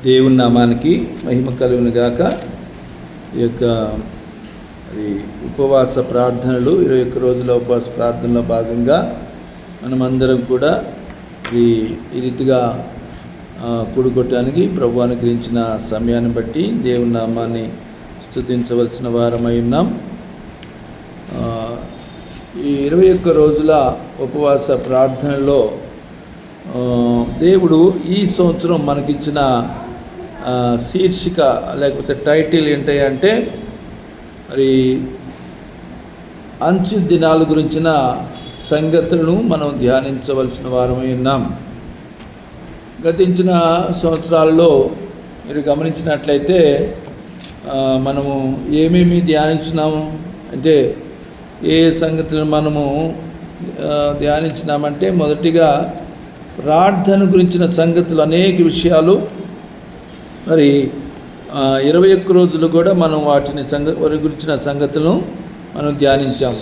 దేవుని నామానికి మహిమ కలుగును గాక. ఈ యొక్క ఉపవాస ప్రార్థనలు 21 రోజుల ఉపవాస ప్రార్థనలో భాగంగా మనమందరం కూడా ఈ రీతిగా కూడుకోవటానికి ప్రభువు అనుగ్రహించిన సమయాన్ని బట్టి దేవుని నామాన్ని స్తుతించవలసిన వారమై ఉన్నాం. ఈ 21 రోజుల ఉపవాస ప్రార్థనలో దేవుడు ఈ సంవత్సరం మనకిచ్చిన శీర్షిక లేకపోతే టైటిల్ ఏంటంటే మరి అంచు దినాల గురించిన సంగతులను మనం ధ్యానించవలసిన వారమై ఉన్నాం. గతించిన సంవత్సరాల్లో మీరు గమనించినట్లయితే మనము ఏమేమి ధ్యానించినాము అంటే ఏ సంగతులను మనము ధ్యానించినామంటే మొదటిగా ప్రార్థన గురించిన సంగతులు అనేక విషయాలు మరి 21 రోజులు కూడా మనం వాటిని గురించిన సంగతులను మనం ధ్యానించాము.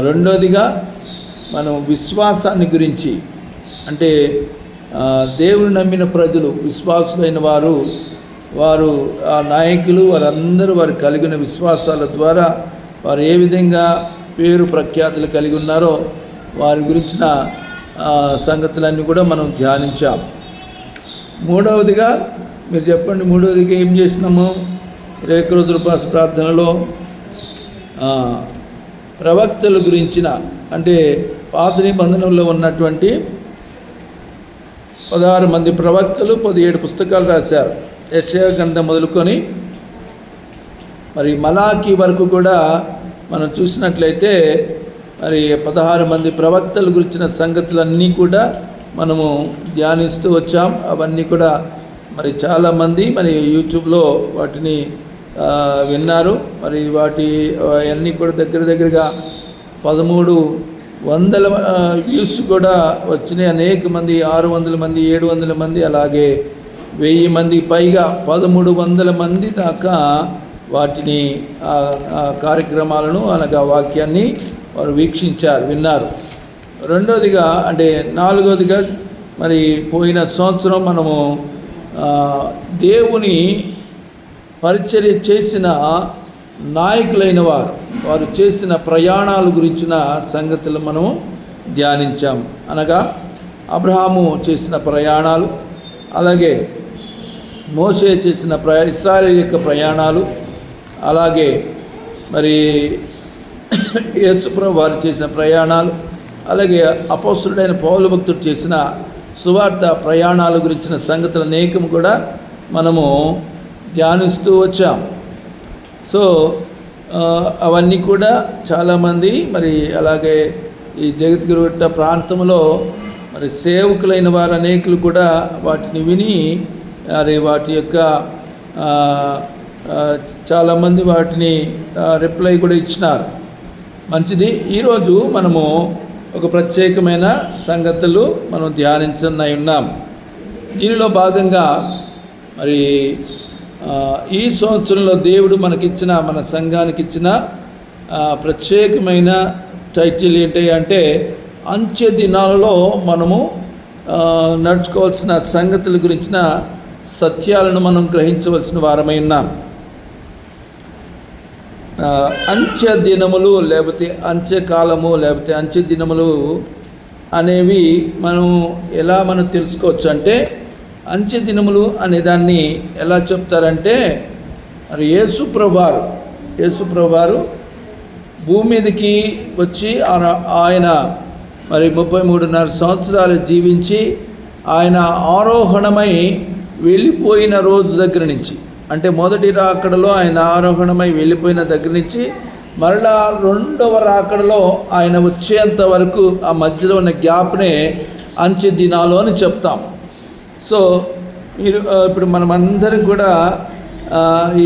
రెండోదిగా మనం విశ్వాసాన్ని గురించి అంటే దేవుని నమ్మిన ప్రజలు విశ్వాసులైన వారు ఆ నాయకులు వారందరూ వారు కలిగిన విశ్వాసాల ద్వారా వారు ఏ విధంగా పేరు ప్రఖ్యాతులు కలిగి ఉన్నారో వారి గురించిన సంగతులన్నీ కూడా మనం ధ్యానించాం. మూడవదిగా మీరు చెప్పండి, మూడవదిగా ఏం చేసినాము? 21 రోజుల ఉపవాస ప్రార్థనలో ప్రవక్తల గురించిన అంటే పాత నిబంధనలో ఉన్నటువంటి 16 మంది ప్రవక్తలు 17 పుస్తకాలు రాశారు. యెషయా గ్రంథం మొదలుకొని మరి మలాకీ వరకు కూడా మనం చూసినట్లయితే మరి 16 మంది ప్రవక్తల గురించిన సంగతులన్నీ కూడా మనము ధ్యానిస్తూ వచ్చాం. అవన్నీ కూడా మరి చాలామంది మరి యూట్యూబ్లో వాటిని విన్నారు. మరి అన్నీ కూడా దగ్గరగా 1300 వ్యూస్ కూడా వచ్చినాయి. అనేక మంది 600 మంది 700 మంది అలాగే 1000 మంది పైగా 1300 మంది దాకా వాటిని కార్యక్రమాలను అనగా వాక్యాన్ని వారు విన్నారు. రెండోదిగా అంటే నాలుగోదిగా మరి పోయిన సంవత్సరం మనము దేవుని పరిచర్య చేసిన నాయకులైన వారు చేసిన ప్రయాణాల గురించిన సంగతులు మనము ధ్యానించాం. అనగా అబ్రహాము చేసిన ప్రయాణాలు, అలాగే మోషే చేసిన ఇశ్రాయేలు యొక్క ప్రయాణాలు, అలాగే మరి యేసుప్రభువు వారు చేసిన ప్రయాణాలు, అలాగే అపోస్తలుడైన పౌలు భక్తుడు చేసిన సువార్త ప్రయాణాల గురించిన సంగతులు అనేకం కూడా మనము ధ్యానిస్తూ వచ్చాం. సో అవన్నీ కూడా చాలామంది మరి అలాగే ఈ జగద్గురుట్ట ప్రాంతంలో మరి సేవకులైన వారు అనేకులు కూడా వాటిని విని మరి వాటి యొక్క చాలామంది వాటిని రిప్లై కూడా ఇచ్చినారు. మంచిది. ఈరోజు మనము ఒక ప్రత్యేకమైన సంగతులు మనం ధ్యానించనై ఉన్నాం. దీనిలో భాగంగా మరి ఈ సంవత్సరంలో దేవుడు మన సంఘానికి ఇచ్చిన ప్రత్యేకమైన టైటిల్ ఏంటి అంటే అంత్య దినాలలో మనము నడుచుకోవాల్సిన సంగతుల గురించిన సత్యాలను మనం గ్రహించవలసిన వారమై ఉన్నాం. అంత్య దినములు లేకపోతే అంత్యకాలము లేకపోతే అంత్య దినములు అనేవి మనం తెలుసుకోవచ్చు అంటే అంత్య దినములు అనే దాన్ని ఎలా చెప్తారంటే మరి యేసుప్రభువారు భూమి మీదకి వచ్చి ఆయన మరి 33.5 సంవత్సరాలు జీవించి ఆయన ఆరోహణమై వెళ్ళిపోయిన రోజు దగ్గర నుంచి అంటే మొదటి రాకడలో ఆయన ఆరోహణమై వెళ్ళిపోయిన దగ్గర నుంచి మరలా రెండవ రాకడలో ఆయన వచ్చేంత వరకు ఆ మధ్యలో ఉన్న గ్యాప్నే అంత్య దినాలు అని చెప్తాం. సో ఇప్పుడు మనమందరం కూడా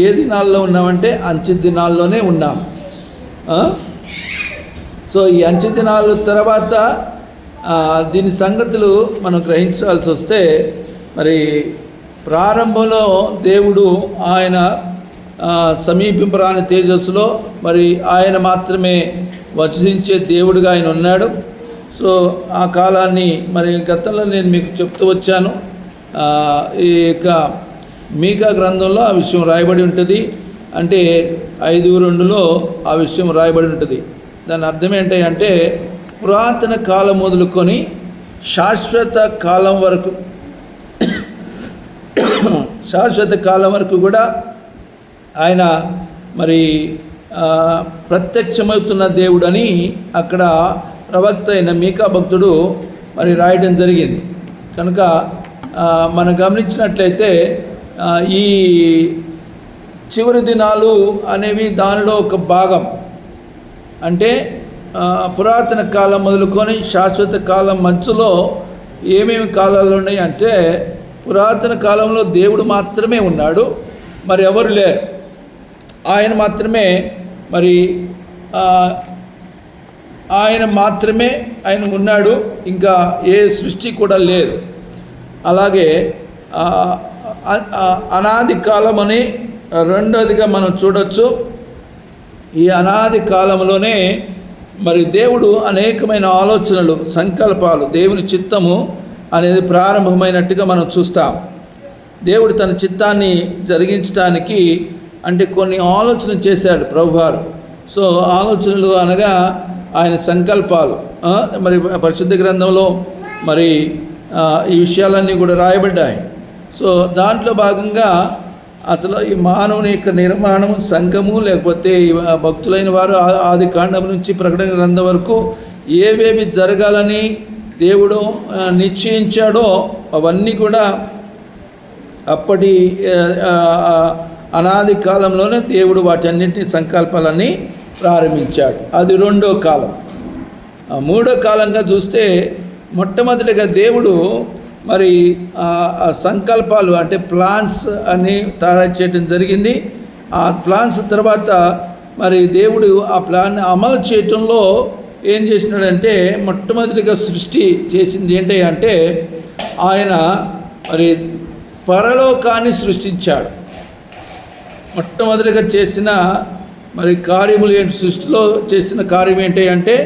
ఏ దినాల్లో ఉన్నామంటే అంత్య దినాల్లోనే ఉన్నాం. సో ఈ అంత్య దినాల తర్వాత దీని సంగతులు మనం గ్రహించాల్సి వస్తే మరి ప్రారంభంలో దేవుడు ఆయన సమీపింపరాని తేజస్సులో మరి ఆయన మాత్రమే వసించే దేవుడిగా ఆయన ఉన్నాడు. సో ఆ కాలాన్ని మరి గతంలో నేను మీకు చెప్తూ వచ్చాను. ఈ యొక్క మీకా గ్రంథంలో ఆ విషయం రాయబడి ఉంటుంది. అంటే 5:2లో ఆ విషయం రాయబడి ఉంటుంది. దాని అర్థం ఏంటంటే పురాతన కాలం మొదలుకొని శాశ్వత కాలం వరకు కూడా ఆయన మరి ప్రత్యక్షమవుతున్న దేవుడని అక్కడ ప్రవక్త అయిన మీకా భక్తుడు మరి రాయడం జరిగింది. కనుక మనం గమనించినట్లయితే ఈ చివరి దినాలు అనేవి దానిలో ఒక భాగం. అంటే పురాతన కాలం మొదలుకొని శాశ్వత కాలం మధ్యలో ఏమేమి కాలాలు ఉన్నాయి అంటే పురాతన కాలంలో దేవుడు మాత్రమే ఉన్నాడు, మరి ఎవరు లేరు. ఆయన మాత్రమే మరి ఆయన ఉన్నాడు, ఇంకా ఏ సృష్టి కూడా లేదు. అలాగే అనాది కాలం అని రెండోదిగా మనం చూడొచ్చు. ఈ అనాది కాలంలోనే మరి దేవుడు అనేకమైన ఆలోచనలు, సంకల్పాలు, దేవుని చిత్తము అనేది ప్రారంభమైనట్టుగా మనం చూస్తాం. దేవుడు తన చిత్తాన్ని జరిగించడానికి అంటే కొన్ని ఆలోచన చేశాడు ప్రభువారు. సో ఆలోచనలు అనగా ఆయన సంకల్పాలు మరి పరిశుద్ధ గ్రంథంలో మరి ఈ విషయాలన్నీ కూడా రాయబడ్డాయి. సో దాంట్లో భాగంగా అసలు ఈ మానవుని యొక్క నిర్మాణము, సంఘము, లేకపోతే భక్తులైన వారు ఆది కాండం నుంచి ప్రకటన గ్రంథం వరకు ఏవేవి జరగాలని దేవుడు నిశ్చయించాడో అవన్నీ కూడా అప్పటి అనాది కాలంలోనే దేవుడు వాటన్నింటినీ సంకల్పాలన్నీ ప్రారంభించాడు. అది రెండో కాలం. మూడో కాలంగా చూస్తే మొట్టమొదటిగా దేవుడు మరి సంకల్పాలు అంటే ప్లాన్స్ అని తయారు చేయడం జరిగింది. ఆ ప్లాన్స్ తర్వాత మరి దేవుడు ఆ ప్లాన్ని అమలు చేయటంలో ఏం చేసినాడంటే మొట్టమొదటిగా సృష్టి చేసింది ఏంటి అంటే ఆయన మరి పరలోకాన్ని సృష్టించాడు. మొట్టమొదటిగా చేసిన మరి కార్యములు ఏంటి, సృష్టిలో చేసిన కార్యం ఏంటి అంటే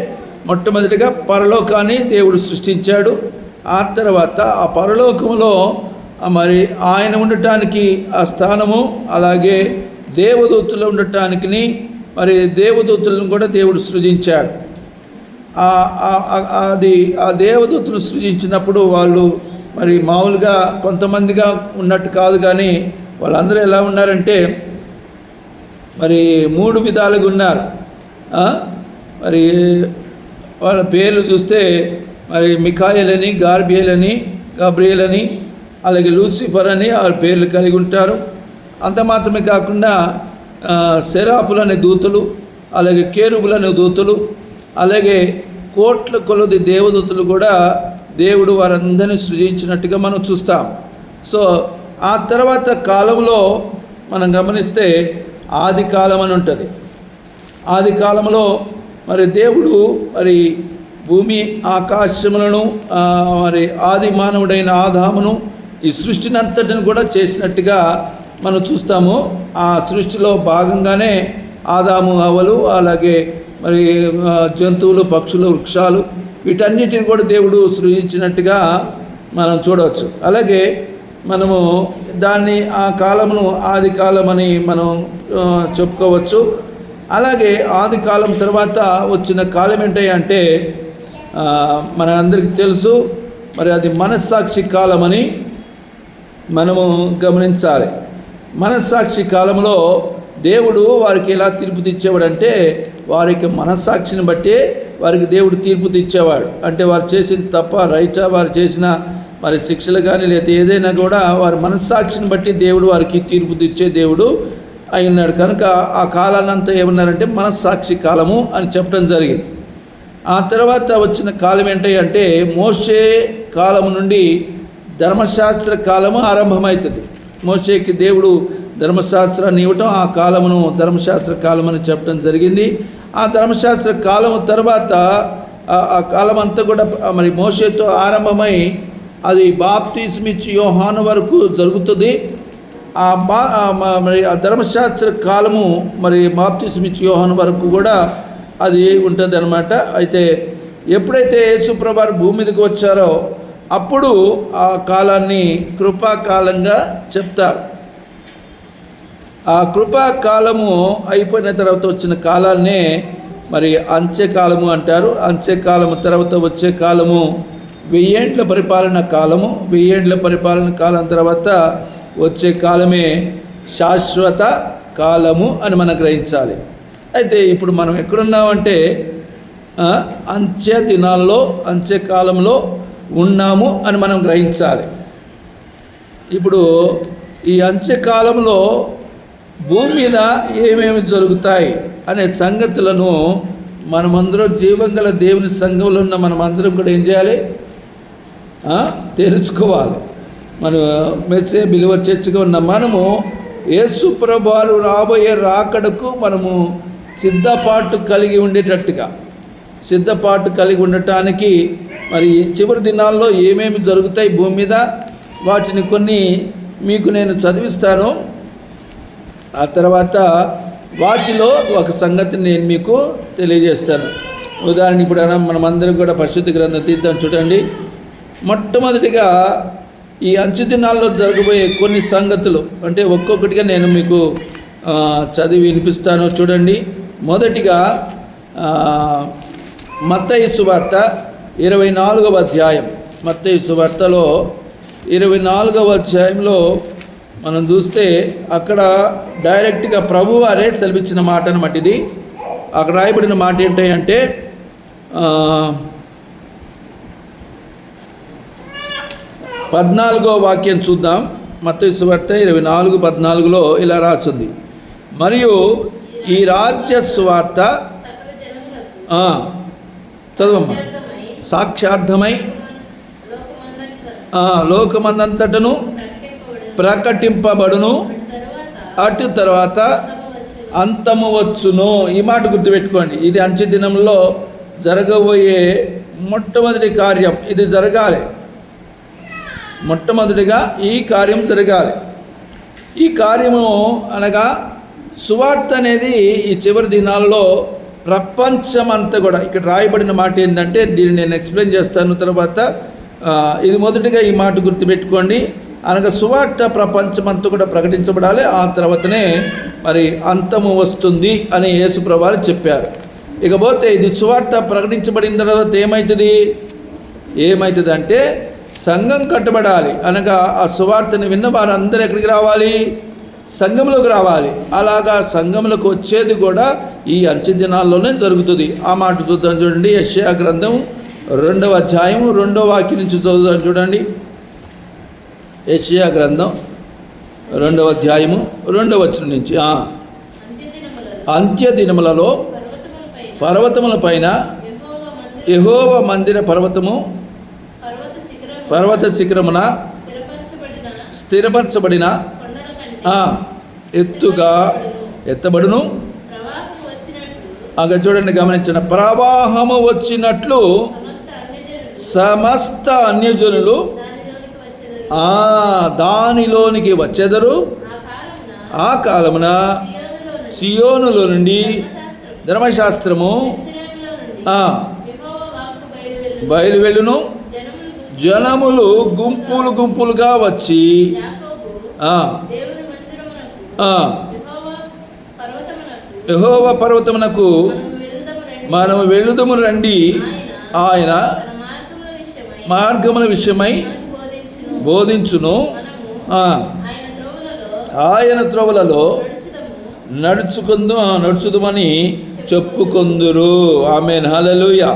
మొట్టమొదటిగా పరలోకాన్ని దేవుడు సృష్టించాడు. ఆ తర్వాత ఆ పరలోకంలో మరి ఆయన ఉండటానికి ఆ స్థానము, అలాగే దేవదూతలు ఉండటానికి మరి దేవదూతలను కూడా దేవుడు సృజించాడు. అది ఆ దేవదూతలు సృజించినప్పుడు వాళ్ళు మరి మామూలుగా కొంతమందిగా ఉన్నట్టు కాదు, కానీ వాళ్ళందరూ ఎలా ఉన్నారంటే మరి 3 విధాలుగా ఉన్నారు. మరి వాళ్ళ పేర్లు చూస్తే మరి మిఖాయేల్ అని, గాబ్రియల్ అని, అలాగే లూసిఫర్ అని వాళ్ళ పేర్లు కలిగి ఉంటారు. అంత మాత్రమే కాకుండా సెరాపులనే దూతలు, అలాగే కేరుబులనే దూతలు, అలాగే కోట్ల కొలది దేవదూతలు కూడా దేవుడు వారందరినీ సృజించినట్టుగా మనం చూస్తాం. సో ఆ తర్వాత కాలంలో మనం గమనిస్తే ఆది కాలం అని ఉంటుంది. ఆది కాలంలో మరి దేవుడు మరి భూమి ఆకాశములను మరి ఆది మానవుడైన ఆదామును ఈ సృష్టిని అంతటిని కూడా చేసినట్టుగా మనం చూస్తాము. ఆ సృష్టిలో భాగంగానే ఆదాము, హవ్వలు, అలాగే మరి జంతువులు, పక్షులు, వృక్షాలు వీటన్నిటిని కూడా దేవుడు సృజించినట్టుగా మనం చూడవచ్చు. అలాగే మనము దాన్ని ఆ కాలమును ఆది కాలం అని మనం చెప్పుకోవచ్చు. అలాగే ఆది కాలం తర్వాత వచ్చిన కాలం ఏంటి అంటే మన అందరికీ తెలుసు, మరి అది మనస్సాక్షి కాలం అని మనము గమనించాలి. మనస్సాక్షి కాలంలో దేవుడు వారికి ఎలా తీర్పు తెచ్చేవాడంటే వారికి మనస్సాక్షిని బట్టి వారికి దేవుడు తీర్పు తెచ్చేవాడు. అంటే వారు చేసిన తప్ప రైటా, వారు చేసిన మరి శిక్షలు కానీ లేదా ఏదైనా కూడా వారి మనస్సాక్షిని బట్టి దేవుడు వారికి తీర్పు తెచ్చే దేవుడు అయినాడు. కనుక ఆ కాలాన్నంతా ఏమన్నారంటే మనస్సాక్షి కాలము అని చెప్పడం జరిగింది. ఆ తర్వాత వచ్చిన కాలం ఏంటి అంటే మోషే కాలం నుండి ధర్మశాస్త్ర కాలము ఆరంభమవుతుంది. మోషేకి దేవుడు ధర్మశాస్త్రాన్ని ఇవ్వటం, ఆ కాలమును ధర్మశాస్త్ర కాలం అని చెప్పడం జరిగింది. ఆ ధర్మశాస్త్ర కాలము తర్వాత ఆ కాలం అంతా కూడా మరి మోషేతో ఆరంభమై అది బాప్తిస్మిచ్చి యోహాను వరకు జరుగుతుంది. మరి ఆ ధర్మశాస్త్ర కాలము మరి బాప్తిస్మిచ్చి యోహాను వరకు కూడా అది ఉంటుంది అన్నమాట. అయితే ఎప్పుడైతే యేసుప్రభువారు భూమి మీదకి వచ్చారో అప్పుడు ఆ కాలాన్ని కృపాకాలంగా చెప్తారు. ఆ కృపాకాలము అయిపోయిన తర్వాత వచ్చిన కాలాన్నే మరి అంత్యకాలము అంటారు. అంత్యకాలము తర్వాత వచ్చే కాలము 1000 ఏండ్ల పరిపాలన కాలము. 1000 ఏండ్ల పరిపాలన కాలం తర్వాత వచ్చే కాలమే శాశ్వత కాలము అని మనం గ్రహించాలి. అయితే ఇప్పుడు మనం ఎక్కడున్నామంటే అంత్య దినాల్లో, అంత్యకాలంలో ఉన్నాము అని మనం గ్రహించాలి. ఇప్పుడు ఈ అంత్యకాలంలో భూమి మీద ఏమేమి జరుగుతాయి అనే సంగతులను మనమందరం జీవంగల దేవుని సంఘంలో ఉన్న మనమందరం కూడా ఏం చేయాలి? తెలుసుకోవాలి. మనం మెస్సే బిలీవర్ చర్చిగా ఉన్న మనము యేసు ప్రభువు రాబోయే రాకడకు మనము సిద్ధపాటు కలిగి ఉండటానికి మరి చివరి దినాల్లో ఏమేమి జరుగుతాయి భూమి మీద వాటిని కొన్ని మీకు నేను చదివిస్తాను. ఆ తర్వాత వాటిలో ఒక సంగతిని నేను మీకు తెలియజేస్తాను. ఉదాహరణ ఇప్పుడు మనమందరం కూడా పరిశుద్ధ గ్రంథం తీద్దాం. చూడండి, మొట్టమొదటిగా ఈ అంచు దినాల్లో జరగబోయే కొన్ని సంగతులు అంటే ఒక్కొక్కటిగా నేను మీకు చదివి వినిపిస్తాను. చూడండి, మొదటిగా మత్తయి సువార్త 24వ అధ్యాయం. మత్తయి సువార్తలో 24వ అధ్యాయంలో మనం చూస్తే అక్కడ డైరెక్ట్గా ప్రభువారే సెలవిచ్చిన మాట అన్నమాట. ఇది అక్కడ రాయబడిన మాట ఏంటంటే 14వ వాక్యం చూద్దాం. మత్తయి సువార్త 24:14లో ఇలా రాసింది, మరియు ఈ రాజ్య సువార్త చదవమ్మా, సాక్షార్థమై లోకమందంతటను ప్రకటింపబడును, అటు తర్వాత అంతము వచ్చును. ఈ మాట గుర్తుపెట్టుకోండి. ఇది అంచె దినంలో జరగబోయే మొట్టమొదటి కార్యం. ఇది జరగాలి. మొట్టమొదటిగా ఈ కార్యం జరగాలి. ఈ కార్యము అనగా సువార్త అనేది ఈ చివరి దినాల్లో ప్రపంచమంతా కూడా, ఇక్కడ రాయబడిన మాట ఏంటంటే దీన్ని నేను ఎక్స్ప్లెయిన్ చేస్తాను తర్వాత. ఇది మొదటిగా ఈ మాట గుర్తుపెట్టుకోండి. అనగా సువార్త ప్రపంచమంతా కూడా ప్రకటించబడాలి. ఆ తర్వాతనే మరి అంతము వస్తుంది అని యేసు ప్రభువు చెప్పారు. ఇకపోతే ఇది సువార్త ప్రకటించబడిన తర్వాత ఏమవుతుంది అంటే సంఘం కట్టబడాలి. అనగా ఆ సువార్తను విన్న వారందరూ ఎక్కడికి రావాలి? సంఘంలోకి రావాలి. అలాగా సంఘంలోకి వచ్చేది కూడా ఈ అంచె దినాల్లోనే జరుగుతుంది. ఆ మాట చూద్దాం. చూడండి, యెషయా గ్రంథం 2వ అధ్యాయం 2వ వాక్యం నుంచి చదువుదాం. చూడండి, యెషయా గ్రంథం 2వ అధ్యాయము 2వ వచనం నుంచి. అంత్య దినములలో పర్వతముల పైన యెహోవా మందిర పర్వత శిఖరమున స్థిరపరచబడిన ఎత్తుగా ఎత్తబడును. అక్కడ చూడండి, గమనించిన ప్రవాహము వచ్చినట్లు సమస్త అన్యజనులు దానిలోనికి వచ్చెదరు. ఆ కాలమున సియోనులో నుండి ధర్మశాస్త్రము బయలువెళ్ళును. జనములు గుంపులుగా వచ్చి యెహోవా పర్వతమునకు మనము వెళ్ళుదము రండి, ఆయన మార్గముల విషయమై బోధించును, ఆయన త్రోవలలో నడుచుదుమని చెప్పుకొందురు. ఆమేన్, హల్లెలూయా.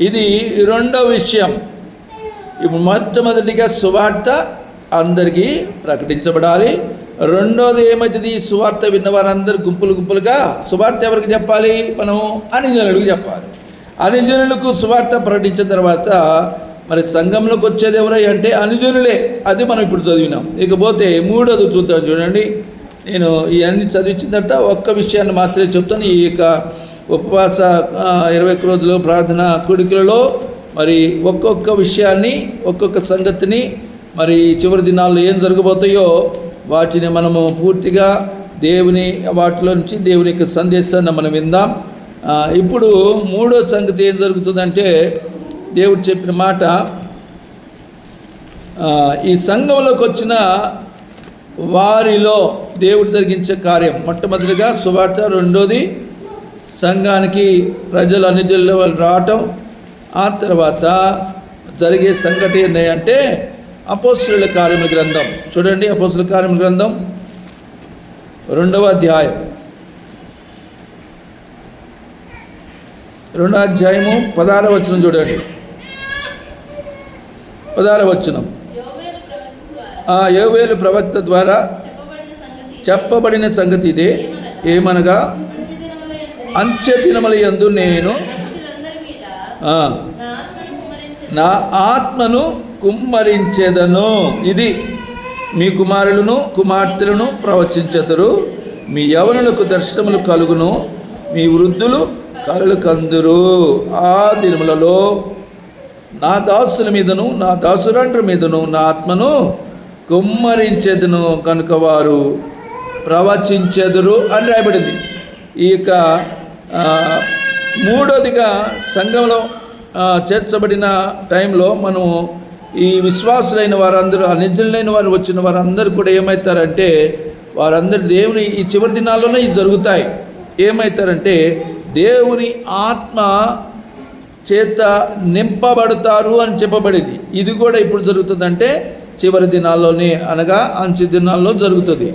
ఇది రెండవ విషయం. ఇప్పుడు మొట్టమొదటిగా సువార్త అందరికీ ప్రకటించబడాలి. రెండోది ఏమవుతుంది? సువార్త విన్నవారందరూ గుంపులుగా సువార్త ఎవరికి చెప్పాలి? మనం అన్యజనులకు చెప్పాలి. అన్యజనులకు సువార్త ప్రకటించిన తర్వాత మరి సంఘంలోకి వచ్చేది ఎవరై అంటే అన్యజనులే. అది మనం ఇప్పుడు చదివినాం. ఇకపోతే మూడోది చూద్దాం. చూడండి, నేను ఇవన్నీ చదివించిన తర్వాత ఒక్క విషయాన్ని మాత్రమే చెప్తాను. ఈ యొక్క ఉపవాస 21 రోజులు ప్రార్థన కూడికలలో మరి ఒక్కొక్క విషయాన్ని, ఒక్కొక్క సంగతిని, మరి చివరి దినాల్లో ఏం జరగబోతాయో వాటిని మనము పూర్తిగా వాటిలో నుంచి దేవుని యొక్క సందేశాన్ని మనం విందాం. ఇప్పుడు మూడో సంగతి ఏం జరుగుతుందంటే, దేవుడు చెప్పిన మాట, ఈ సంఘంలోకి వచ్చిన వారిలో దేవుడు జరిగించే కార్యం మొట్టమొదటిగా సువార్త, రెండోది సంఘానికి ప్రజలు అన్ని జిల్లాల వాళ్ళు రావటం. ఆ తర్వాత జరిగే సంగతి ఏంటంటే అపోస్తలుల కార్యముల గ్రంథం. చూడండి, అపోస్తలుల కార్యముల గ్రంథం 2వ అధ్యాయం 16వ వచనం చూడండి. 16వ వచనం. యోవేలు ప్రవక్త ద్వారా చెప్పబడిన సంగతి ఇదే, ఏమనగా అంత్య దినముల యందు నేను నా ఆత్మను కుమ్మరించెదను. ఇది మీ కుమారులను కుమార్తెలను ప్రవచించెదరు, మీ యవనులకు దర్శనములు కలుగును, మీ వృద్ధులు కలలు కందురు. ఆ దినములలో నా దాసుల మీదను నా దాసురాండ్ర మీదను నా ఆత్మను కుమ్మరించెదను, కనుక వారు ప్రవచించెదరు అని రాయబడింది. ఈ యొక్క మూడోదిగా సంఘంలో చేర్చబడిన టైంలో మనము ఈ విశ్వాసులైన వారందరూ, అనిజనులైన వారు వచ్చిన వారందరూ కూడా ఏమవుతారంటే, వారందరూ దేవుని ఈ చివరి దినాల్లోనే ఇది జరుగుతాయి. ఏమవుతారంటే దేవుని ఆత్మ చేత నింపబడతారు అని చెప్పబడింది. ఇది కూడా ఇప్పుడు జరుగుతుందంటే చివరి దినాల్లోనే, అనగా అంచె దినాల్లో జరుగుతుంది.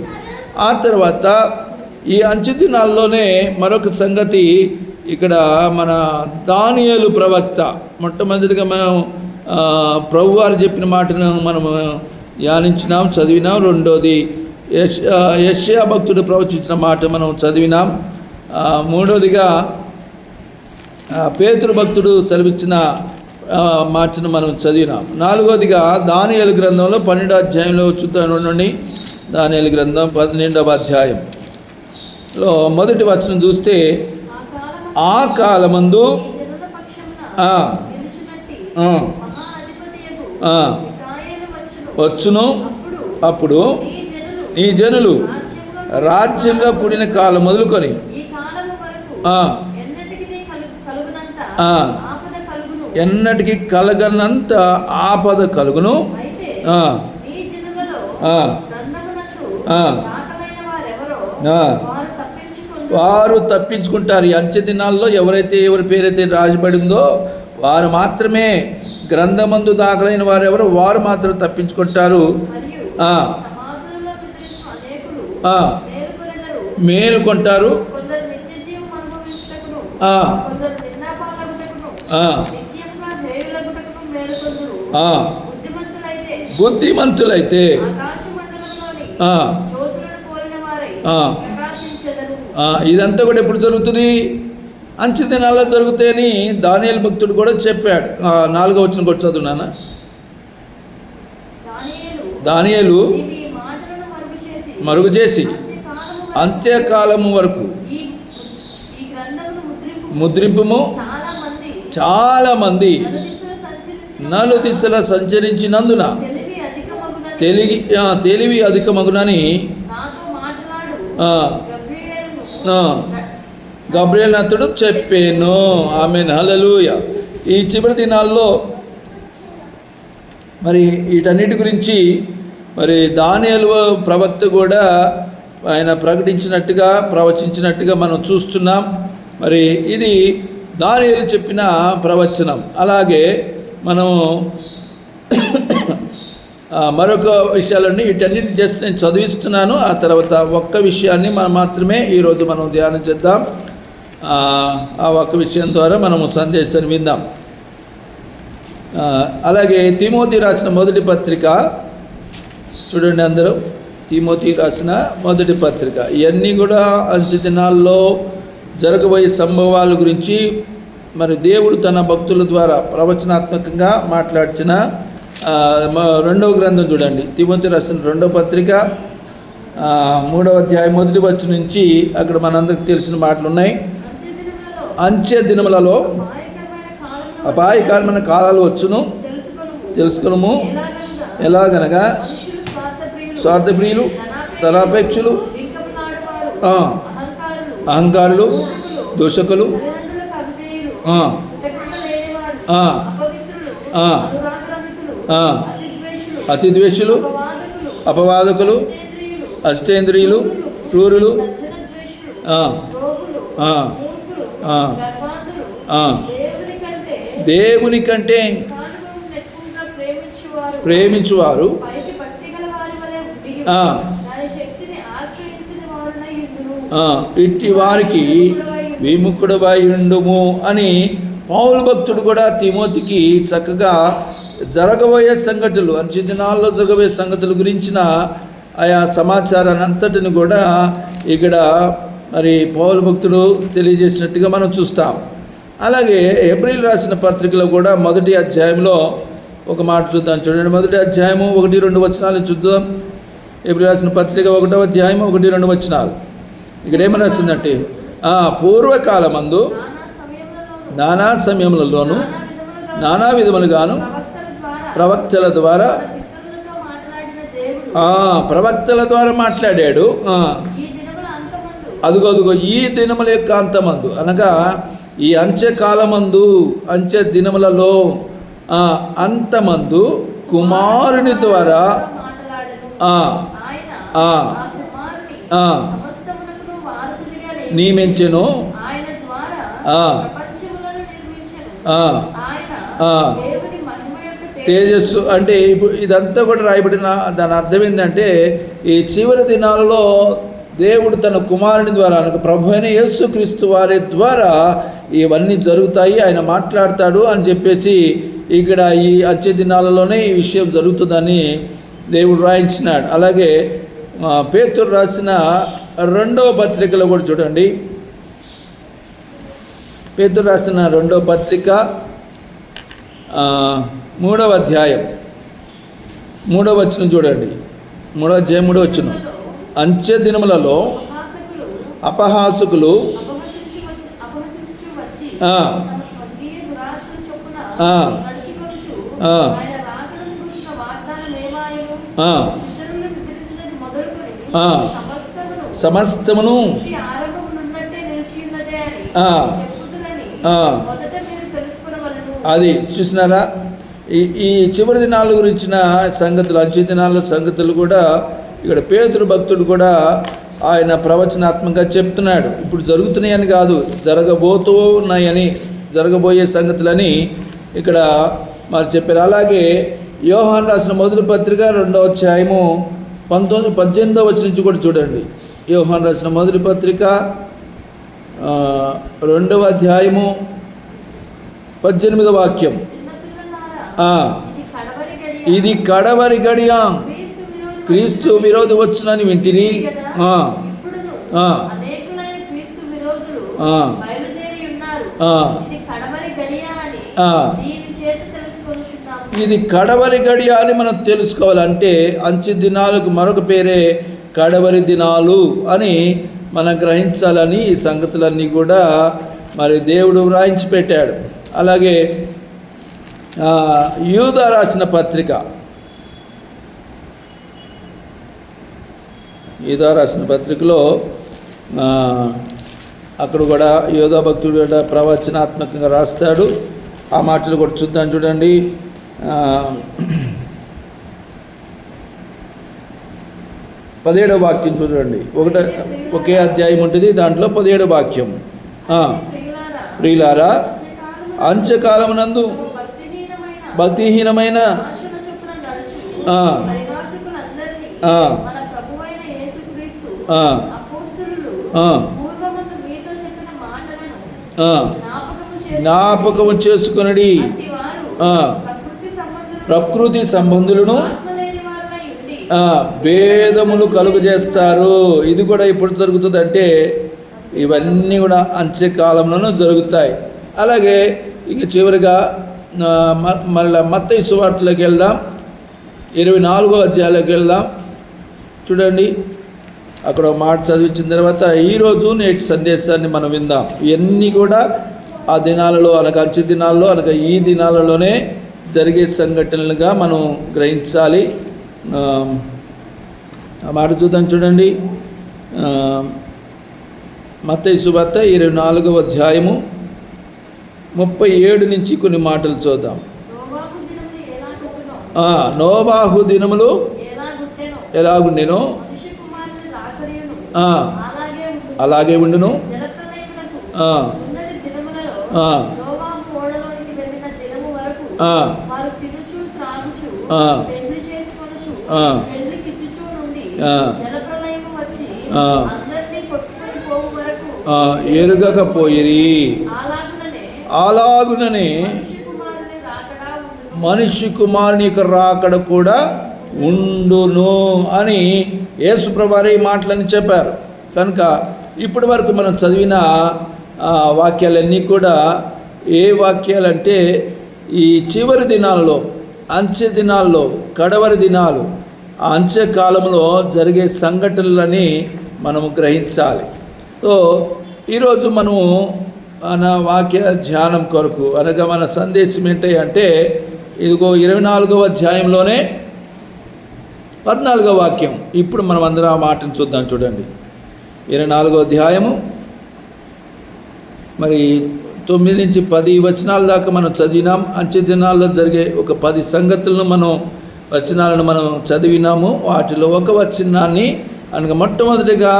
ఆ తర్వాత ఈ అంచె దినాల్లోనే మరొక సంగతి ఇక్కడ మన దానియేలు ప్రవక్త, మొట్టమొదటిగా మనం ప్రభువారు చెప్పిన మాటను మనం ధ్యానించినాం, చదివినాం. రెండోది యెషయా భక్తుడు ప్రవచించిన మాట మనం చదివినాం. మూడోదిగా పేతురు భక్తుడు సెలవిచ్చిన మాటను మనం చదివినాం. నాలుగోదిగా దానియేలు గ్రంథంలో 12వ అధ్యాయంలో చూద్దాం. దానియేలు గ్రంథం 12వ అధ్యాయంలో మొదటి వచనం చూస్తే, ఆ కాలమందు వచ్చును, అప్పుడు ఈ జనులు రాజ్యంగా పుడిన కాలం మొదలుకొని ఎన్నటికి కలగనంత ఆపద కలుగును. వారు తప్పించుకుంటారు. ఈ అంచె దినాల్లో ఎవరి పేరైతే రాజబడిందో వారు మాత్రమే, గ్రంథమందు దాఖలైన వారెవరో వారు మాత్రం తప్పించుకుంటారు. మేలుకొంటారు. బుద్ధిమంతులైతే ఇదంతా కూడా ఎప్పుడు జరుగుతుంది? అంచె దినాల్లో జరుగుతాయని దానియేలు భక్తుడు కూడా చెప్పాడు. 4వ వచనం కూడా చదువునానా. దానియేలు మరుగు చేసి అంత్యకాలము వరకు ముద్రింపుము. చాలామంది నలుదిశల సంచరించినందున తెలివి అధికమగునని గబ్రియల్ అతడు చెప్పాను. ఆమేన్, హల్లెలూయా. ఈ చివరి దినాల్లో మరి వీటన్నిటి గురించి మరి దానియేలు ప్రవక్త కూడా ఆయన ప్రకటించినట్టుగా ప్రవచించినట్టుగా మనం చూస్తున్నాం. మరి ఇది దానియేలు చెప్పిన ప్రవచనం. అలాగే మనము మరొక విషయాలన్నీ వీటన్నిటి జస్ట్ నేను చదివిస్తున్నాను. ఆ తర్వాత ఒక్క విషయాన్ని మనం మాత్రమే ఈరోజు మనం ధ్యానం చేద్దాం. ఆ ఒక్క విషయం ద్వారా మనము సందేశాన్ని విందాం. అలాగే తిమోతి రాసిన మొదటి పత్రిక చూడండి అందరూ. తిమోతి రాసిన మొదటి పత్రిక, ఇవన్నీ కూడా అంచె దినాల్లో జరగబోయే సంభవాల గురించి మరి దేవుడు తన భక్తుల ద్వారా ప్రవచనాత్మకంగా మాట్లాడిన 2వ గ్రంథం చూడండి. తిమోతి రాసిన 2వ పత్రిక 3వ అధ్యాయం 1వ వచనం నుంచి అక్కడ మనందరికి తెలిసిన మాటలు ఉన్నాయి. అంచె దినములలో అపాయకరమైన కాలాలు వచ్చును, తెలుసుకును. ఎలాగనగా స్వార్థప్రియులు, ధనాపేక్షులు, అహంకారులు, దూషకులు, అతిద్వేషులు, అపవాదకులు, అష్టేంద్రియులు, క్రూరులు, సజ్జనద్వేషులు, ఆ, రోగులు, ఆ, మూర్ఖులు, ఆ, గర్వాంధులు, ఆ. దేవుని కంటే దేవుని కంటే సుఖానుభవం ఎక్కువగా ప్రేమించువారు, ప్రేమించువారు పైకి భక్తిగల వారి వలె ఉండి ఆ. దాని శక్తిని ఆశ్రయించిన వారునై యుందురు. ఇట్టి వారికి విముఖుడవై ఉండుము అని పౌలు భక్తుడు కూడా తిమోతికి చక్కగా జరగబోయే సంగతులు, అంచె దినాల్లో జరగబోయే సంగతుల గురించిన ఆయా సమాచారాన్ని అంతటిని కూడా ఇక్కడ మరి పౌలు భక్తుడు తెలియజేసినట్టుగా మనం చూస్తాం. అలాగే ఏప్రిల్ రాసిన పత్రికలో కూడా మొదటి అధ్యాయంలో ఒక మాట చూద్దాం. చూడండి, మొదటి అధ్యాయము 1-2 వచనాలు చూద్దాం. ఏప్రిల్ రాసిన పత్రిక 1వ అధ్యాయం 1-2 వచనాలు. ఇక్కడ ఏమని రాసిందంటే, పూర్వకాలమందు నానా సమయములలోను నానా విధములుగాను ప్రవక్తల ద్వారా ప్రవక్తల ద్వారా మాట్లాడాడు. అదుగో ఈ దినముల యొక్క అంతమందు అనగా ఈ అంత్యకాలమందు, అంత్య దినములలో అంతమందు కుమారుని ద్వారా నియమించెను. తేజస్సు అంటే ఇప్పుడు ఇదంతా కూడా రాయబడిన దాని అర్థం ఏంటంటే ఈ చివరి దినాలలో దేవుడు తన కుమారుని ద్వారా అనగా ప్రభు అయిన యేసుక్రీస్తు వారి ద్వారా ఇవన్నీ జరుగుతాయి, ఆయన మాట్లాడతాడు అని చెప్పేసి ఇక్కడ ఈ అంత్య దినాలలోనే ఈ విషయం జరుగుతుందని దేవుడు రాయించినాడు. అలాగే పేతురు రాసిన 2వ పత్రికలో కూడా చూడండి. పేతురు రాసిన 2వ పత్రిక 3వ అధ్యాయం 3వ వచనం చూడండి. 3వ అధ్యాయం 3వ వచనం. అంత్య దినములలో అపహాసకులు సమస్తమును అది చూసినారా. ఈ చివరి దినాల గురించిన సంగతులు, అంచె దినాల సంగతులు కూడా ఇక్కడ పేతురు భక్తుడు కూడా ఆయన ప్రవచనాత్మకంగా చెప్తున్నాడు. ఇప్పుడు జరుగుతున్నాయని కాదు, జరగబోతూ ఉన్నాయని, జరగబోయే సంగతులని ఇక్కడ మరి చెప్పారు. అలాగే యోహాను రాసిన మొదటి పత్రిక 2వ అధ్యాయము 18వ వచనం నుంచి కూడా చూడండి. యోహాను రాసిన మొదటి పత్రిక 2వ అధ్యాయము 18వ వాక్యం. ఇది కడవరి గడియ, క్రీస్తు విరోధి వచ్చునని వింటిని. ఇది కడవరి గడియ అని మనం తెలుసుకోవాలంటే అంచె దినాలకు మరొక పేరే కడవరి దినాలు అని మనం గ్రహించాలని ఈ సంగతులన్నీ కూడా మరి దేవుడు వ్రాయించి పెట్టాడు. అలాగే యూదా రాసిన పత్రిక, యూదా రాసిన పత్రికలో అక్కడ కూడా యూదా భక్తుడు కూడా ప్రవచనాత్మకంగా రాస్తాడు. ఆ మాటలు కూడా చూద్దాం. చూడండి, 17వ వాక్యం చూడండి. ఒకే అధ్యాయం ఉంటుంది, దాంట్లో 17వ వాక్యం. ప్రియులారా, అంత్యకాలమునందు భక్తిహీనమైన జ్ఞాపకము చేసుకొనడి, ప్రకృతి సంబంధులను భేదములు కలుగజేస్తారు. ఇది కూడా ఇప్పుడు జరుగుతుంది అంటే ఇవన్నీ కూడా అంత్యకాలంలోనూ జరుగుతాయి. అలాగే ఇక చివరిగా మళ్ళీ మత్తయి సువార్తలోకి వెళ్దాం. 24వ అధ్యాయంలోకి వెళ్దాం. చూడండి, అక్కడ మాట చదివించిన తర్వాత ఈరోజు నేటి సందేశాన్ని మనం విందాం. ఇవన్నీ కూడా ఆ దినాలలో అనగా అంచె దినాల్లో అనగా ఈ దినాలలోనే జరిగే సంఘటనలుగా మనం గ్రహించాలి. ఆ మాట చూద్దాం. చూడండి, మత్తయి సువార్త 24వ అధ్యాయము 37 నుంచి కొన్ని మాటలు చూద్దాం. నోబాహు దినములు ఎలాగుండెనో ఆ, అలాగే ఉండును. అలాగే ఉండును. జలప్రళయమునకు ఆ, ముందటి దినములలో ఆ, నోవాహు ఓడలోనికి వెళ్ళిన దినము వరకు ఆ, వారు తినుచు త్రాగుచు ఆ, పెళ్లి చేసుకొనుచు ఆ, పెళ్లి కిచ్చుచూ నుండి ఆ, జలప్రళయము వచ్చి ఆ, అందరినీ కొట్టుకొని పోవు వరకు ఎరుగకపోయిరి. అలాగుననే మనిషి కుమారుని రాకడా ఉండును. మనిషి కుమారుని యొక్క రాకడ కూడా ఉండును అని యేసుప్రభువారు ఈ మాటలని చెప్పారు. కనుక ఇప్పటి వరకు మనం చదివిన వాక్యాలన్నీ కూడా ఏ వాక్యాలంటే ఈ చివరి దినాల్లో, అంచె దినాల్లో, కడవరి దినాలు, ఆ అంచె కాలంలో జరిగే సంఘటనలని మనము గ్రహించాలి. సో ఈరోజు మనము మన వాక్య ధ్యానం కొరకు అనగా మన సందేశం ఏంటి అంటే ఇదిగో 24వ అధ్యాయంలోనే 14వ వాక్యం. ఇప్పుడు మనం అందరం ఆ మాటను చూద్దాం. చూడండి, 24వ అధ్యాయము మరి 9 నుంచి 10 వచనాల దాకా మనం చదివినాం. అంచె దినాల్లో జరిగే ఒక 10 సంగతులను వచనాలను మనం చదివినాము. వాటిలో ఒక వచనాన్ని అనగా మొట్టమొదటిగా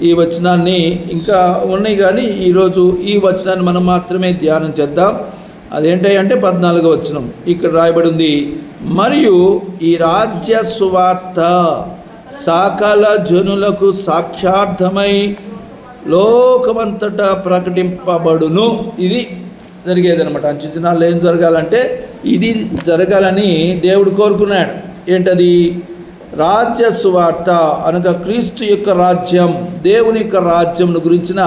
ఈ వచనాన్ని, ఇంకా ఉన్నాయి కానీ ఈరోజు ఈ వచనాన్ని మనం మాత్రమే ధ్యానం చేద్దాం. అదేంటంటే 14వ వచనం ఇక్కడ రాయబడి ఉంది, మరియు ఈ రాజ్య సువార్త సకల జనులకు సాక్షార్థమై లోకమంతటా ప్రకటింపబడును. ఇది జరిగేదనమాట. అంచె దినాల్లో ఏం జరగాలంటే ఇది జరగాలని దేవుడు కోరుకున్నాడు. ఏంటది? రాజ్య సువార్త అనగా క్రీస్తు యొక్క రాజ్యం, దేవుని యొక్క రాజ్యం గురించిన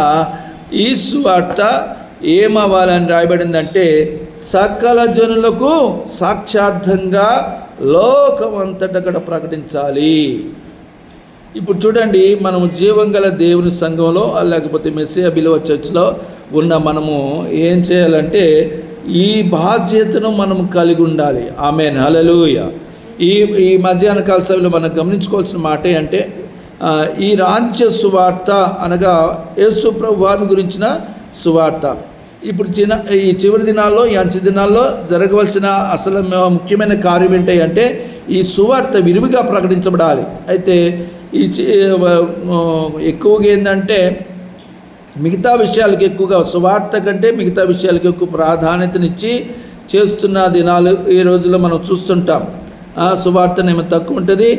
ఈ సువార్త ఏమవ్వాలని రాయబడిందంటే సకల జనులకు సాక్షార్థంగా లోకమంతటా కూడా ప్రకటించాలి. ఇప్పుడు చూడండి, మనము జీవం గల దేవుని సంఘంలో లేకపోతే మెస్సియా బిలీవర్ చర్చ్లో ఉన్న మనము ఏం చేయాలంటే ఈ బాధ్యతను మనం కలిగి ఉండాలి. ఆమేన్, హల్లెలూయా. ఈ మధ్యాహ్న కాల సమయంలో మనం గమనించుకోవాల్సిన మాట అంటే ఈ రాజ్య సువార్త అనగా యేసు ప్రభువాని గురించిన సువార్త. ఇప్పుడు ఈ చివరి దినాల్లో, ఈ అంచె దినాల్లో జరగవలసిన అసలు ముఖ్యమైన కార్యం ఏంటి అంటే ఈ సువార్త విరివిగా ప్రకటించబడాలి. అయితే ఈ ఎక్కువగా ఏంటంటే మిగతా విషయాలకు ఎక్కువగా, సువార్త కంటే మిగతా విషయాలకు ఎక్కువ ప్రాధాన్యతనిచ్చి చేస్తున్న దినాలు ఈ రోజుల్లో మనం చూస్తుంటాం. సువార్తను ఏమో తక్కువ ఉంటుంది,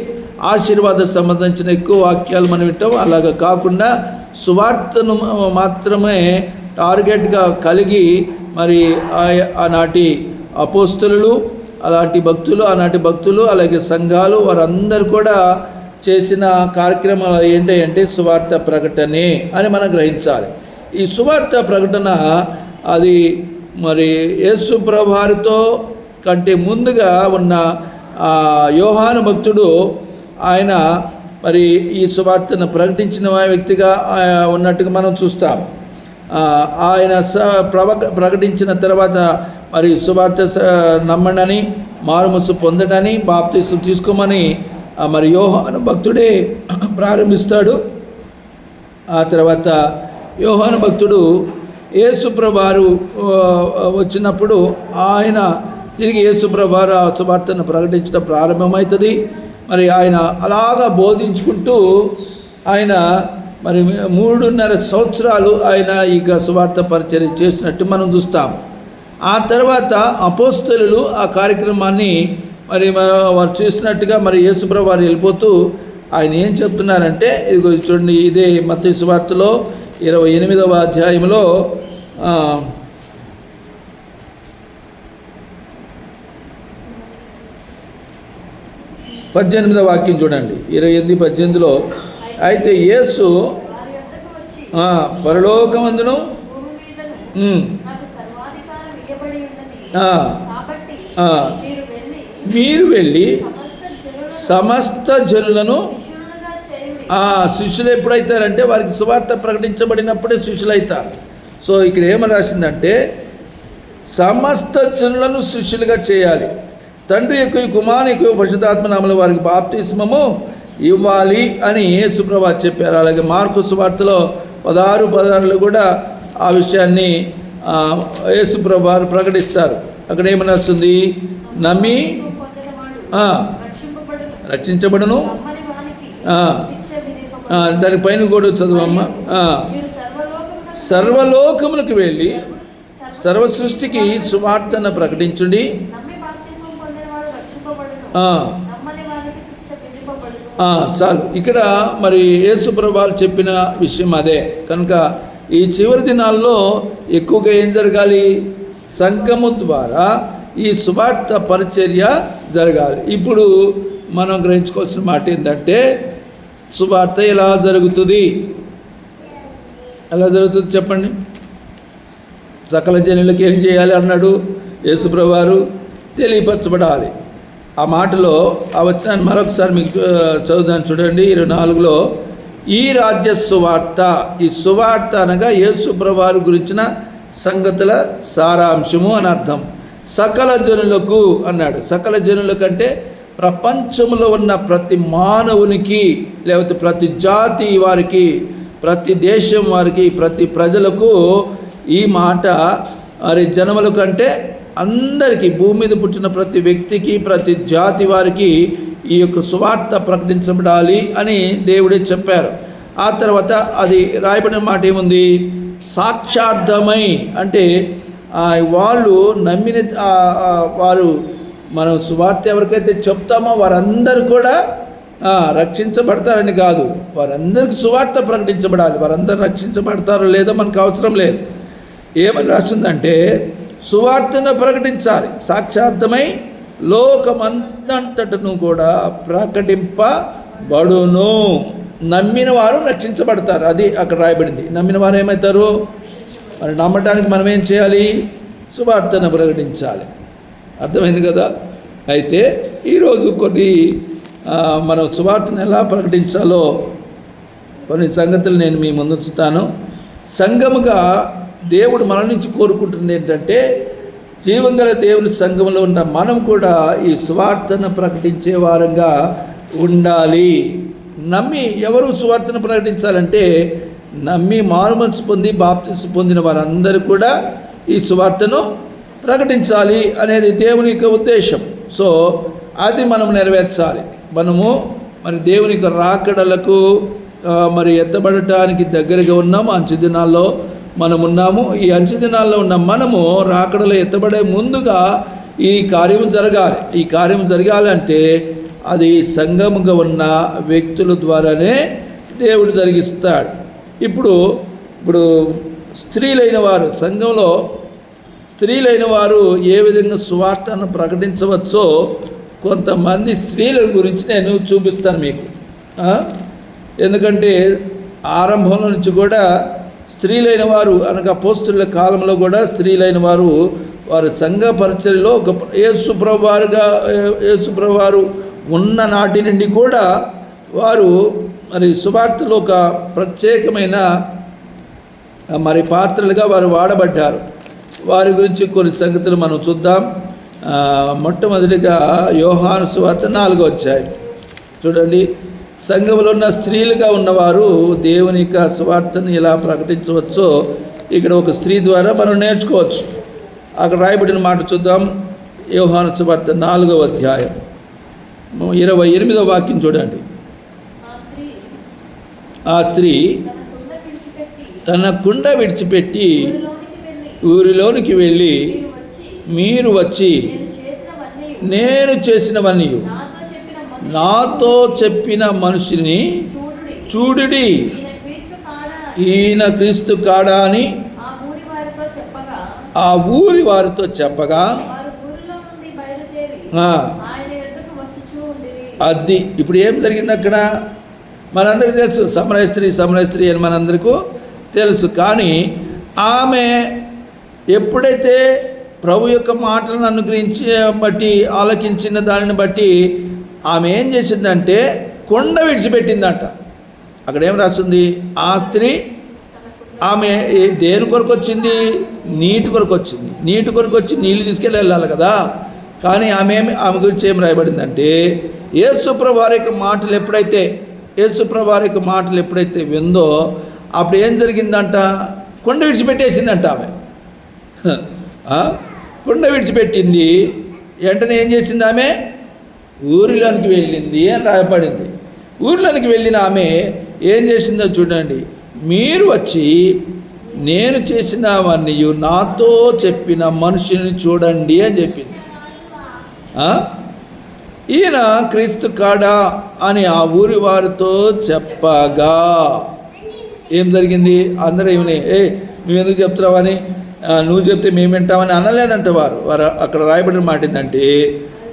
ఆశీర్వాదం సంబంధించిన ఎక్కువ వాక్యాలు మనం వింటాం. అలాగా కాకుండా సువార్తను మాత్రమే టార్గెట్గా కలిగి మరి ఆనాటి అపోస్తలులు, ఆనాటి భక్తులు అలాగే సంఘాలు వారందరూ కూడా చేసిన కార్యక్రమాలు ఏంటంటే సువార్త ప్రకటనే అని మనం గ్రహించాలి. ఈ సువార్త ప్రకటన అది మరి యేసు ప్రభువారితో కంటే ముందుగా ఉన్న యోహాను భక్తుడు, ఆయన మరి ఈ సువార్తను ప్రకటించిన వ్యక్తిగా ఉన్నట్టుగా మనం చూస్తాం. ఆయన ప్రకటించిన తర్వాత మరి సువార్త నమ్మడని, మారుమనసు పొందడని, బాప్తిసం తీసుకోమని మరి యోహాను భక్తుడే ప్రారంభిస్తాడు. ఆ తర్వాత యోహాను భక్తుడు యేసుప్రభువారు వచ్చినప్పుడు ఆయన తిరిగి యేసుప్రభువారు ఆ సువార్తను ప్రకటించడం ప్రారంభమవుతుంది. మరి ఆయన అలాగా బోధించుకుంటూ ఆయన మరి 3.5 సంవత్సరాలు ఆయన ఈ సువార్త పరిచర్య చేసినట్టు మనం చూస్తాం. ఆ తర్వాత అపోస్తలులు ఆ కార్యక్రమాన్ని మరి వారు చేసినట్టుగా మరి యేసుప్రభువు వారు వెళ్ళిపోతూ ఆయన ఏం చెప్తున్నారంటే, ఇదిగో చూడండి, ఇదే మత్తయి సువార్తలో 28వ అధ్యాయంలో 18వ వాక్యం చూడండి. 28:18లో, అయితే యేసు పరలోకమందును మీరు వెళ్ళి సమస్త జనులను శిష్యులు ఎప్పుడైతారంటే వారికి సువార్త ప్రకటించబడినప్పుడే శిష్యులు అవుతారు. సో ఇక్కడ ఏమని రాసిందంటే సమస్త జనులను శిష్యులుగా చేయాలి. తండ్రి యొక్క కుమారుని యొక్క పరిశుద్ధాత్మ నామములో వారికి బాప్తిస్మము ఇవ్వాలి అని యేసుప్రభువు చెప్పారు. అలాగే మార్కు సువార్తలో 16 కూడా ఆ విషయాన్ని యేసుప్రభువు వారు ప్రకటిస్తారు. అక్కడ ఏమని వస్తుంది? నమ్మి రక్షించబడును, దాని పైన కూడా చదువమ్మా. మీరు సర్వలోకమునకు సర్వలోకములకు వెళ్ళి సర్వ సృష్టికి సువార్తను ప్రకటించుడి. నమ్మి బాప్తిస్మం పొందినవాడు రక్షింపబడును. నమ్మని వారికి శిక్ష విధింపబడును. చాలు. ఇక్కడ మరి యేసు ప్రభువు చెప్పిన విషయం అదే కనుక ఈ చివరి దినాల్లో ఎక్కువగా ఏం జరగాలి? సంఘము ద్వారా ఈ సువార్త పరిచర్య జరగాలి. ఇప్పుడు మనం గ్రహించుకోవాల్సిన మాట ఏంటంటే సువార్త ఎలా జరుగుతుంది? ఎలా జరుగుతుంది చెప్పండి. సకల జనులకు ఏం చేయాలి అన్నాడు యేసుప్రభువు వారు? తెలియపరచబడాలి. ఆ మాటలో ఆ వచనాన్ని మరొకసారి మీకు చదువుదాన్ని చూడండి. 24లో ఈ రాజ్య సువార్త, ఈ సువార్త అనగా యేసుప్రభువు వారి గురించిన సంగతుల సారాంశము అని అర్థం. సకల జనులకు అన్నాడు. సకల జనులకు అంటే ప్రపంచంలో ఉన్న ప్రతి మానవునికి, లేకపోతే ప్రతి జాతి వారికి, ప్రతి దేశం వారికి, ప్రతి ప్రజలకు ఈ మాట మరి జనముల కంటే అందరికీ, భూమి మీద పుట్టిన ప్రతి వ్యక్తికి, ప్రతి జాతి వారికి ఈ యొక్క సువార్త ప్రకటించబడాలి అని దేవుడే చెప్పారు. ఆ తర్వాత అది రాయబడిన మాట ఏముంది? సాక్షార్థమై అంటే వాళ్ళు నమ్మిన వారు, మనం సువార్త ఎవరికైతే చెప్తామో వారందరూ కూడా రక్షించబడతారని కాదు, వారందరికీ సువార్త ప్రకటించబడాలి. వారందరూ రక్షించబడతారో లేదో మనకు అవసరం లేదు. ఏమని రాస్తుందంటే సువార్తను ప్రకటించాలి. సాక్షార్థమై లోకమంతటను కూడా ప్రకటింపబడును. నమ్మిన వారు రక్షించబడతారు. అది అక్కడ రాయబడింది. నమ్మిన వారు ఏమవుతారు? మరి నమ్మటానికి మనం ఏం చేయాలి? సువార్తను ప్రకటించాలి. అర్థమైంది కదా? అయితే ఈరోజు కొన్ని మనం సువార్తను ఎలా ప్రకటించాలో కొన్ని సంగతులు నేను మీ ముందు ఉంచుతాను. సంఘముగా దేవుడు మన నుంచి కోరుకుంటుంది ఏంటంటే జీవంగల దేవుని సంఘంలో ఉన్న మనం కూడా ఈ సువార్తను ప్రకటించే వారంగా ఉండాలి. నమ్మి ఎవరు సువార్తను ప్రకటించాలంటే నమ్మి మారుమనసు పొంది బాప్తిస్మం పొందిన వారందరూ కూడా ఈ సువార్తను ప్రకటించాలి అనేది దేవుని యొక్క ఉద్దేశం. సో అది మనం నెరవేర్చాలి. మనము మరి దేవుని యొక్క రాకడలకు మరి ఎత్తబడటానికి దగ్గరగా ఉన్నాము. అంచె దినాల్లో మనం ఉన్నాము. ఈ అంచె దినాల్లో ఉన్న మనము రాకడలో ఎత్తబడే ముందుగా ఈ కార్యం జరగాలి. ఈ కార్యం జరగాలంటే అది సంఘముగా ఉన్న వ్యక్తుల ద్వారానే దేవుడు జరిగిస్తాడు. ఇప్పుడు స్త్రీలైన వారు, సంఘంలో స్త్రీలైన వారు ఏ విధంగా సువార్తను ప్రకటించవచ్చో కొంతమంది స్త్రీల గురించి నేను చూపిస్తాను మీకు. ఎందుకంటే ఆరంభంలో నుంచి కూడా స్త్రీలైన వారు అనగా అపోస్తలుల కాలంలో కూడా స్త్రీలైన వారు సంఘ పరిచర్యలో ఒక యేసుప్రభువు వారు ఉన్న నాటి నుండి కూడా వారు మరి సువార్తలో ఒక ప్రత్యేకమైన మరి పాత్రలుగా వారు వాడబడ్డారు. వారి గురించి కొన్ని సంగతులు మనం చూద్దాం. మొట్టమొదటిగా యోహాను సువార్త 4వ అధ్యాయం చూడండి. సంఘంలో ఉన్న స్త్రీలుగా ఉన్నవారు దేవుని యొక్క సువార్తను ఎలా ప్రకటించవచ్చో ఇక్కడ ఒక స్త్రీ ద్వారా మనం నేర్చుకోవచ్చు. అక్కడ రాయబడిన మాట చూద్దాం. యోహాను సువార్త 4వ అధ్యాయం 28వ వాక్యం చూడండి. ఆ స్త్రీ తన కుండ విడిచిపెట్టి ఊరిలోనికి వెళ్ళి మీరు వచ్చి నేను చేసినవన్నీ నాతో చెప్పిన మనిషిని చూడుడి, ఈయన క్రీస్తు కాడా అని ఆ ఊరి వారితో చెప్పగా అది ఇప్పుడు ఏం జరిగింది అక్కడ మనందరికీ తెలుసు. సమరయ స్త్రీ అని మనందరికీ తెలుసు. కానీ ఆమె ఎప్పుడైతే ప్రభు యొక్క మాటలను అనుగ్రహించి బట్టి ఆలకించిన దానిని బట్టి ఆమె ఏం చేసిందంటే కొండ విడిచిపెట్టిందంట. అక్కడ ఏం రాస్తుంది? ఆ స్త్రీ ఆమె దేని కొరకు వచ్చింది? నీటి కొరకు వచ్చింది. నీటి కొరకు వచ్చి నీళ్ళు తీసుకెళ్ళి వెళ్ళాలి కదా. కానీ ఆమె గురించి ఏం రాయబడిందంటే యేసుప్రభువు వారి యొక్క మాటలు ఎప్పుడైతే విందో అప్పుడు ఏం జరిగిందంట? కొండ విడిచిపెట్టేసిందంట. ఆమె కొండ విడిచిపెట్టింది. వెంటనే ఏం చేసింది? ఆమె ఊరిలోనికి వెళ్ళింది అని రాయబడింది. ఊరిలోనికి వెళ్ళిన ఆమె ఏం చేసిందో చూడండి. మీరు వచ్చి నేను చేసినవన్నీ నాతో చెప్పిన మనుషుని చూడండి అని చెప్పింది. ఈయన క్రీస్తు కాడా అని ఆ ఊరి వారితో చెప్పగా ఏం జరిగింది? అందరూ ఏమని నువ్వెందుకు చెప్తున్నావని, నువ్వు చెప్తే మేము వింటామని అనలేదంట. వారు అక్కడ రాయబడిన మాట ఏంటంటే